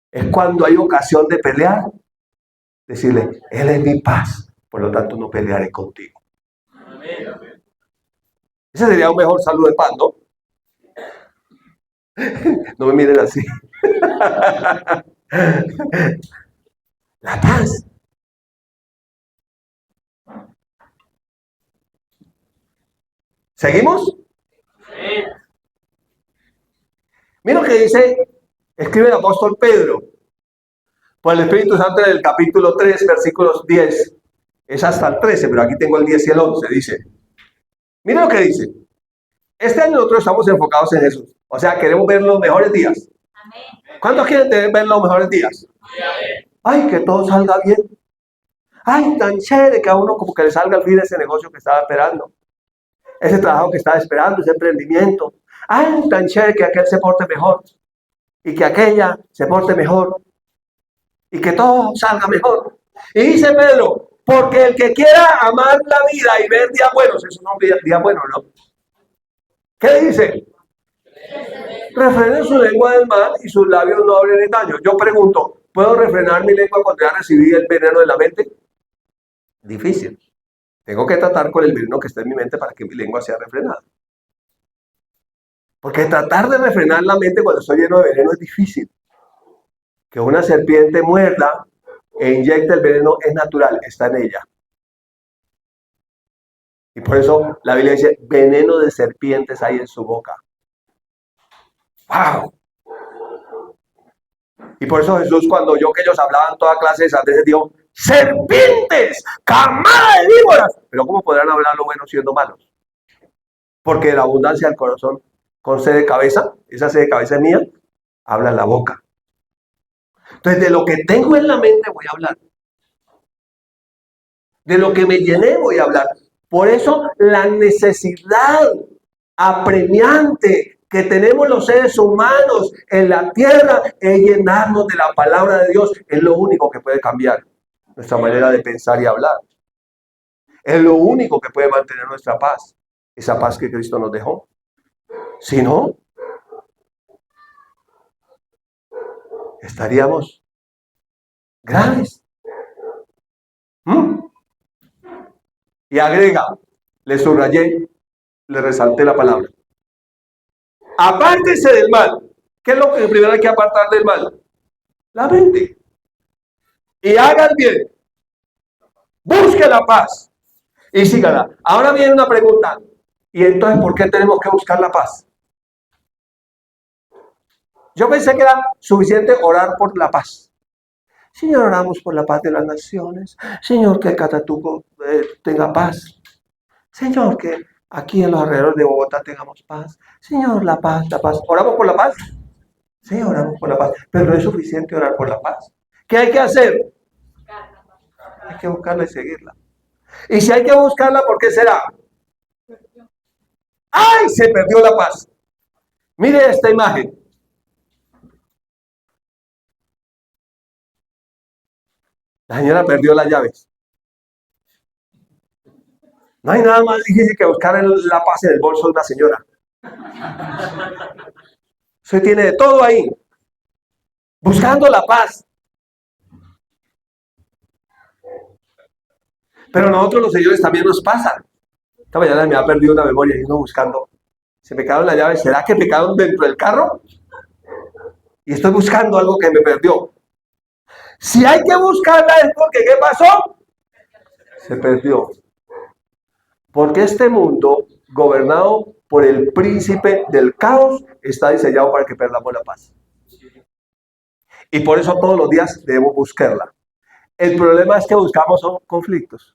es cuando hay ocasión de pelear, decirle, Él es mi paz, por lo tanto no pelearé contigo. Amén. Ese sería un mejor saludo de paz, ¿no? No me miren así. La paz. ¿Seguimos? Mira lo que dice, escribe el apóstol Pedro, por el Espíritu Santo en el capítulo 3, versículos 10. Es hasta el 13, pero aquí tengo el 10 y el 11, dice. Mira lo que dice. Este año nosotros estamos enfocados en Jesús. O sea, queremos ver los mejores días. Amén. ¿Cuántos quieren ver los mejores días? Ay, que todo salga bien. Ay, tan chévere que a uno como que le salga al fin ese negocio que estaba esperando. Ese trabajo que estaba esperando, ese emprendimiento. Ay, tan chévere que aquel se porte mejor. Y que aquella se porte mejor. Y que todo salga mejor. Y dice Pedro, porque el que quiera amar la vida y ver días buenos, eso no es días buenos, ¿no? ¿Qué dice? Refrene su lengua del mal y sus labios no hablen engaño. Yo pregunto, ¿puedo refrenar mi lengua cuando ya recibí el veneno de la mente? Difícil. Tengo que tratar con el veneno que está en mi mente para que mi lengua sea refrenada. Porque tratar de refrenar la mente cuando estoy lleno de veneno es difícil. Que una serpiente muerda e inyecte el veneno es natural, está en ella. Y por eso la Biblia dice, veneno de serpientes hay en su boca. ¡Wow! Y por eso Jesús, cuando oyó que ellos hablaban toda clase de sandeces, dijo, serpientes, camada de víboras. Pero ¿cómo podrán hablar lo bueno siendo malos? Porque de la abundancia del corazón, con sed de cabeza, esa sed de cabeza es mía, habla la boca. Entonces, de lo que tengo en la mente voy a hablar. De lo que me llené voy a hablar. Por eso la necesidad apremiante que tenemos los seres humanos en la tierra es llenarnos de la palabra de Dios. Es lo único que puede cambiar nuestra manera de pensar y hablar. Es lo único que puede mantener nuestra paz. Esa paz que Cristo nos dejó. Si no, estaríamos graves. Y agrega, le subrayé, le resalté la palabra. Apártese del mal. ¿Qué es lo que primero hay que apartar del mal? La mente. Y haga el bien. Busque la paz. Y sígala. Ahora viene una pregunta. ¿Y entonces por qué tenemos que buscar la paz? Yo pensé que era suficiente orar por la paz. Señor, oramos por la paz de las naciones. Señor, que Catatumbo tenga paz. Señor, que aquí en los alrededores de Bogotá tengamos paz. Señor, la paz, la paz. ¿Oramos por la paz? Sí, oramos por la paz. Pero no es suficiente orar por la paz. ¿Qué hay que hacer? Hay que buscarla y seguirla. Y si hay que buscarla, ¿por qué será? ¡Ay! Se perdió la paz. Mire esta imagen. La señora perdió las llaves. No hay nada más difícil que buscar la paz en el bolso de una señora. Usted tiene de todo ahí. Buscando la paz. Pero a nosotros los señores también nos pasa. Esta mañana me ha perdido una memoria y uno buscando. Se me quedaron las llaves. ¿Será que me quedaron dentro del carro? Y estoy buscando algo que me perdió. Si hay que buscarla es porque ¿qué pasó? Se perdió. Porque este mundo, gobernado por el príncipe del caos, está diseñado para que perdamos la paz. Y por eso todos los días debemos buscarla. El problema es que buscamos conflictos.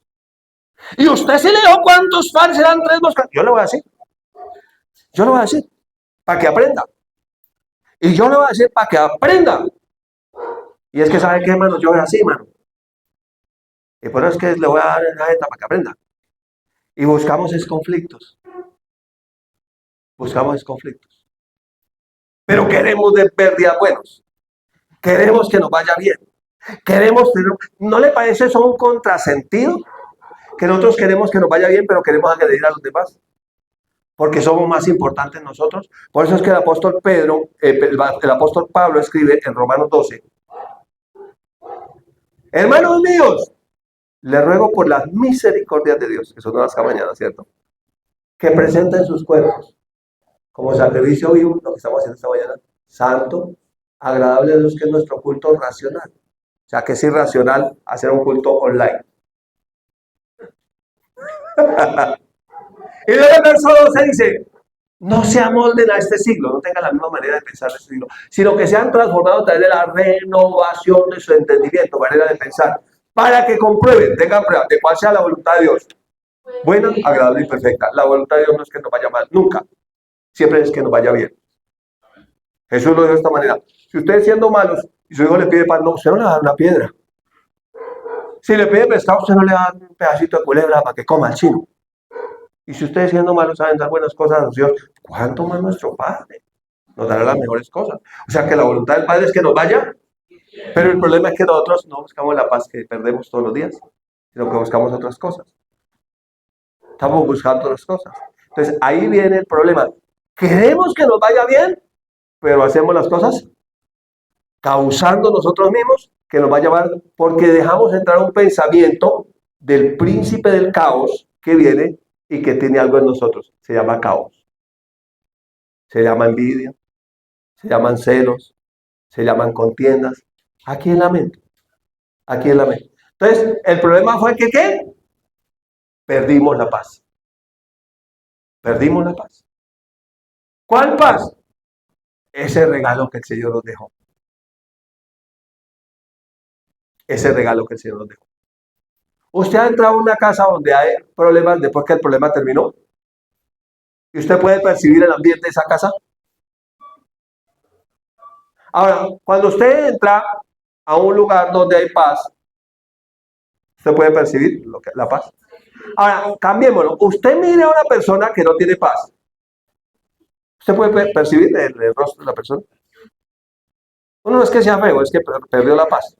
Y usted se leyó cuántos panes eran 3 moscas. Yo le voy a decir. Yo le voy a decir. Para que aprenda. Y yo le voy a decir para que aprenda. Y es que, ¿sabe qué, hermano? Yo voy así, hermano. Y por eso es que le voy a dar la jeta para que aprenda. Y buscamos esos conflictos. Buscamos esos conflictos. Pero queremos ver días buenos. Queremos que nos vaya bien. Queremos tener... ¿No le parece eso un contrasentido? Que nosotros queremos que nos vaya bien, pero queremos agredir a los demás. Porque somos más importantes nosotros. Por eso es que el apóstol Pedro, el apóstol Pablo escribe en Romanos 12. Hermanos míos, les ruego por las misericordias de Dios. Eso no es hasta mañana, ¿cierto? que presenten sus cuerpos como sacrificio vivo, lo que estamos haciendo esta mañana, santo, agradable a Dios, que es nuestro culto racional. O sea, que es irracional hacer un culto online. Y luego el verso 12 dice, no se amolden a este siglo, no tengan la misma manera de pensar de este siglo, sino que sean transformados a través de la renovación de su entendimiento, manera de pensar, para que comprueben, tengan prueba de cuál sea la voluntad de Dios. Buena, agradable y perfecta. La voluntad de Dios no es que nos vaya mal, nunca. Siempre es que nos vaya bien. Jesús lo dijo de esta manera. Si ustedes siendo malos y su hijo le pide pan, no, usted no le va a dar una piedra. Si le pide pescado, usted no le va a dar un pedacito de culebra para que coma el chino. Y si ustedes siendo malos saben dar buenas cosas a Dios, ¿cuánto más nuestro Padre nos dará las mejores cosas? O sea que la voluntad del Padre es que nos vaya, pero el problema es que nosotros no buscamos la paz que perdemos todos los días, sino que buscamos otras cosas. Estamos buscando otras cosas. Entonces ahí viene el problema. Queremos que nos vaya bien, pero hacemos las cosas causando nosotros mismos que nos va a llevar, porque dejamos entrar un pensamiento del príncipe del caos que viene y que tiene algo en nosotros. Se llama caos. Se llama envidia, se llaman celos, se llaman contiendas. Aquí en la mente. Aquí en la mente. Entonces, el problema fue que ¿qué? Perdimos la paz. Perdimos la paz. ¿Cuál paz? Ese regalo que el Señor nos dejó. Ese regalo que el Señor nos dejó. Usted ha entrado a una casa donde hay problemas después que el problema terminó. ¿Y usted puede percibir el ambiente de esa casa? Ahora, cuando usted entra a un lugar donde hay paz, ¿usted puede percibir la paz? Ahora, cambiémoslo. Usted mire a una persona que no tiene paz. ¿Usted puede percibir el rostro de la persona? No es que sea feo, es que perdió la paz.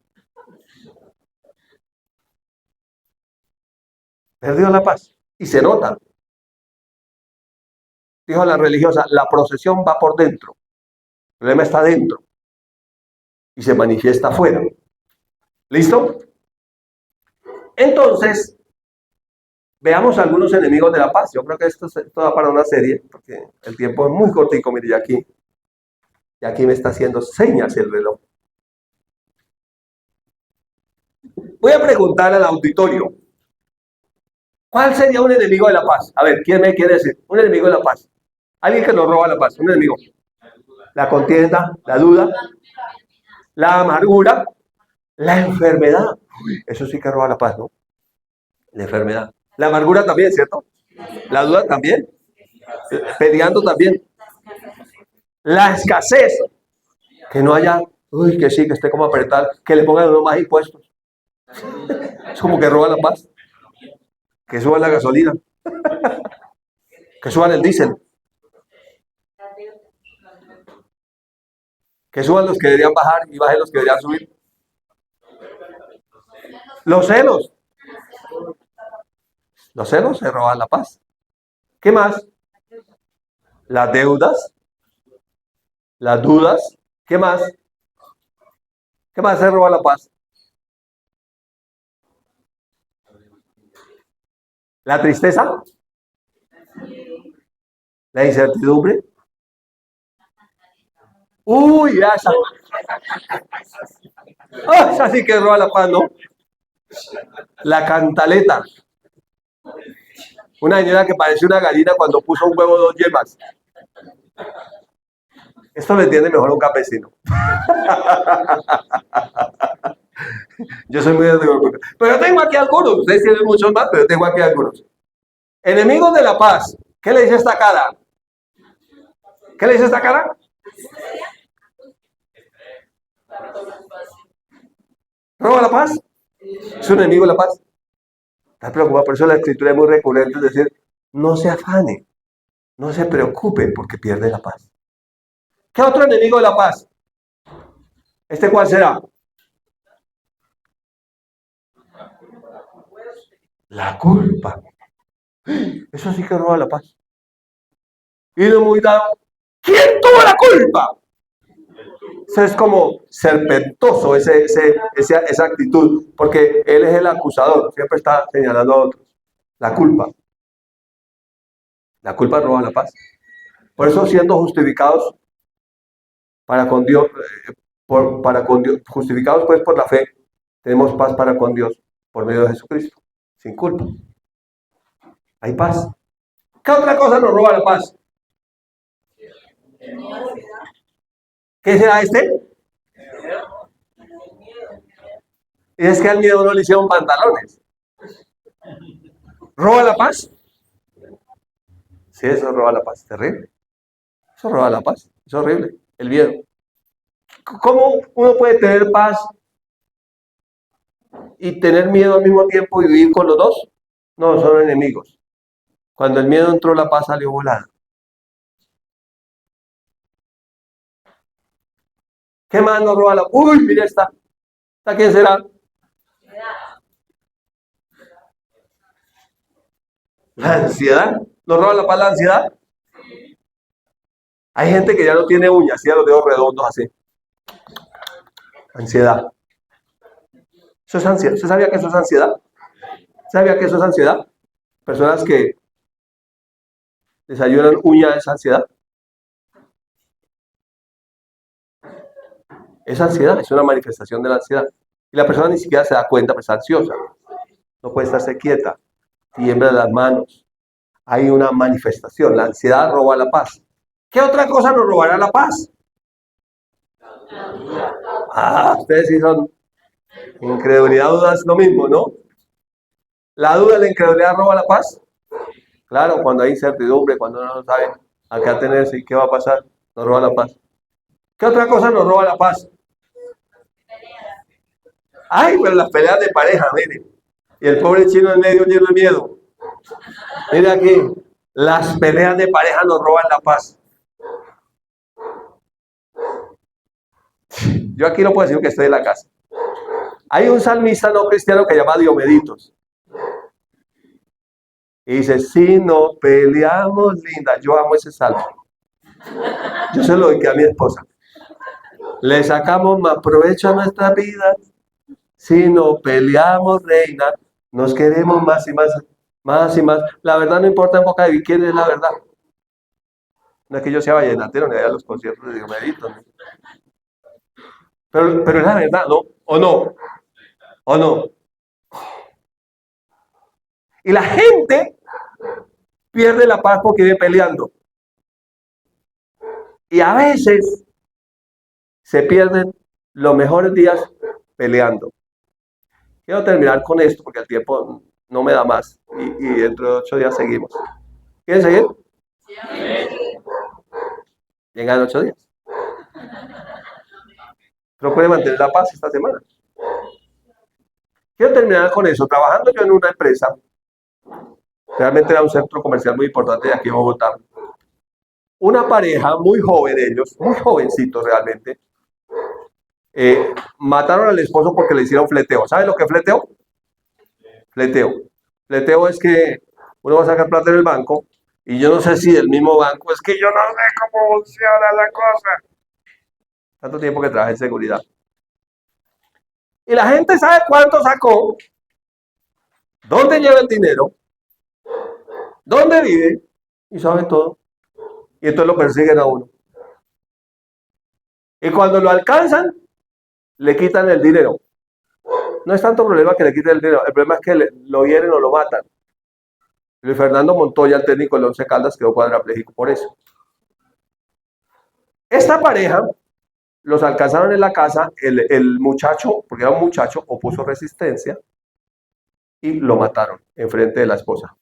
Perdió la paz. Y se nota. Dijo la religiosa, la procesión va por dentro. El problema está dentro. Y se manifiesta afuera. ¿Listo? Entonces, veamos algunos enemigos de la paz. Yo creo que esto va para una serie, porque el tiempo es muy cortico. Mire, y aquí me está haciendo señas el reloj. Voy a preguntar al auditorio, ¿cuál sería un enemigo de la paz? A ver, ¿quién me quiere decir? Un enemigo de la paz. Alguien que nos roba la paz, un enemigo. La contienda, la duda, la amargura, la enfermedad. Uy, eso sí que roba la paz, ¿no? La enfermedad. La amargura también, ¿cierto? La duda también. Peleando también. La escasez. Que no haya, uy, que sí, que esté como apretado, que le pongan uno más impuestos. Es como que roba la paz. Que suban la gasolina. Que suban el diésel. Que suban los que deberían bajar y bajen los que deberían subir. Los celos. Los celos se roban la paz. ¿Qué más? Las deudas. Las dudas. ¿Qué más? ¿Qué más se roba la paz? La tristeza. La incertidumbre. Uy, ya esa. Oh, esa sí que roba la paz, ¿no? La cantaleta. Una señora que parece una gallina cuando puso un huevo 2 yemas. Esto lo entiende mejor un campesino. Yo soy muy de... Pero yo tengo aquí algunos. Ustedes tienen muchos más, pero yo tengo aquí algunos. Enemigos de la paz. ¿Qué le dice esta cara? ¿Qué le dice esta cara? ¿Roba la paz? ¿Es un enemigo de la paz? Está preocupado, por eso la escritura es muy recurrente, es decir, no se afane, no se preocupe porque pierde la paz. ¿Qué otro enemigo de la paz? ¿Este cuál será? La culpa. Eso sí que roba la paz. Y no muy dado. ¿Quién tuvo la culpa? Eso es como serpentoso esa actitud, porque él es el acusador, siempre está señalando a otros. La culpa. La culpa roba la paz. Por eso, siendo justificados para con Dios, justificados pues por la fe, tenemos paz para con Dios por medio de Jesucristo, sin culpa. Hay paz. ¿Qué otra cosa nos roba la paz? ¿Qué será este? Y es que al miedo no le hicieron pantalones. ¿Roba la paz? Sí, eso roba la paz. Terrible. Eso roba la paz. Es horrible. El miedo. ¿Cómo uno puede tener paz y tener miedo al mismo tiempo y vivir con los dos? No, son enemigos. Cuando el miedo entró, la paz salió volada. ¿Qué más nos roba la paz? Uy, mira esta. ¿Esta quién será? La ansiedad. ¿Nos roba la paz la ansiedad? Hay gente que ya no tiene uñas, ya los dedos redondos así. Ansiedad. Eso es ansiedad. ¿Usted sabía que eso es ansiedad? ¿Sabía que eso es ansiedad? Personas que desayunan uña es ansiedad. Es ansiedad, es una manifestación de la ansiedad. Y la persona ni siquiera se da cuenta, pero está ansiosa. No puede estarse quieta. Tiembla las manos. Hay una manifestación. La ansiedad roba la paz. ¿Qué otra cosa nos robará la paz? Ustedes sí son. Incredulidad, duda es lo mismo, ¿no? ¿La duda, la incredulidad roba la paz? Claro, cuando hay incertidumbre, cuando uno no sabe a qué atenerse y qué va a pasar, nos roba la paz. ¿Qué otra cosa nos roba la paz? Ay, pero las peleas de pareja, miren. Y el pobre chino en medio lleno de miedo. Mira aquí, las peleas de pareja nos roban la paz. Yo aquí no puedo decir que estoy en la casa. Hay un salmista no cristiano que se llama Diomeditos. Y dice, si no peleamos, linda. Yo amo ese salmo. Yo se lo doy a mi esposa. Le sacamos más provecho a nuestra vida. Si no peleamos, reina. Nos queremos más y más, más y más. La verdad no importa en boca de quién es la verdad. No es que yo sea vallenatero, ni vaya a los conciertos de Diomeditos. ¿No? Pero es la verdad, ¿no? ¿O no? ¿O no? Y la gente pierde la paz porque vive peleando. Y a veces se pierden los mejores días peleando. Quiero terminar con esto porque el tiempo no me da más. Y dentro de 8 días seguimos. ¿Quieren seguir? Llegan 8 días. Procure mantener la paz esta semana. Quiero terminar con eso. Trabajando yo en una empresa, realmente era un centro comercial muy importante de aquí en Bogotá. Una pareja muy joven, ellos, muy jovencitos realmente, mataron al esposo porque le hicieron fleteo. ¿Saben lo que es fleteo? Fleteo. Fleteo es que uno va a sacar plata en el banco y yo no sé si del mismo banco, es que yo no sé cómo funciona la cosa. Tanto tiempo que trabajé en seguridad. Y la gente sabe cuánto sacó, dónde lleva el dinero, dónde vive y sabe todo. Y entonces lo persiguen a uno. Y cuando lo alcanzan, le quitan el dinero. No es tanto problema que le quiten el dinero, el problema es que lo hieren o lo matan. Luis Fernando Montoya, el técnico del Once Caldas, quedó cuadrapléjico por eso. Esta pareja los alcanzaron en la casa, el muchacho, porque era un muchacho, opuso resistencia y lo mataron enfrente de la esposa.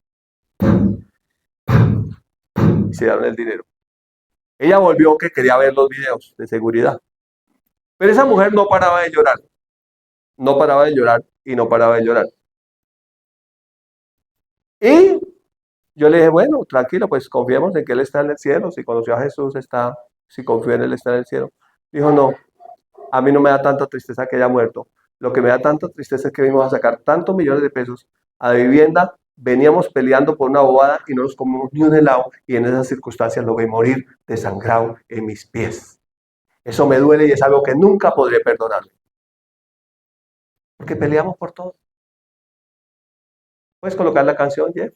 Y se dieron el dinero. Ella volvió que quería ver los videos de seguridad. Pero esa mujer no paraba de llorar. No paraba de llorar y no paraba de llorar. Y yo le dije, bueno, tranquilo, pues confiemos en que Él está en el cielo. Si conoció a Jesús, si confía en Él, está en el cielo. Dijo, no, a mí no me da tanta tristeza que haya muerto. Lo que me da tanta tristeza es que vimos a sacar tantos millones de pesos a la vivienda, veníamos peleando por una bobada y no nos comimos ni un helado y en esas circunstancias lo vi morir desangrado en mis pies. Eso me duele y es algo que nunca podré perdonarle. Porque peleamos por todo. ¿Puedes colocar la canción, Jeff?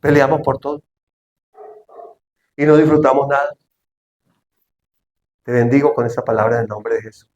Peleamos por todo. Y no disfrutamos nada. Te bendigo con esa palabra en el nombre de Jesús.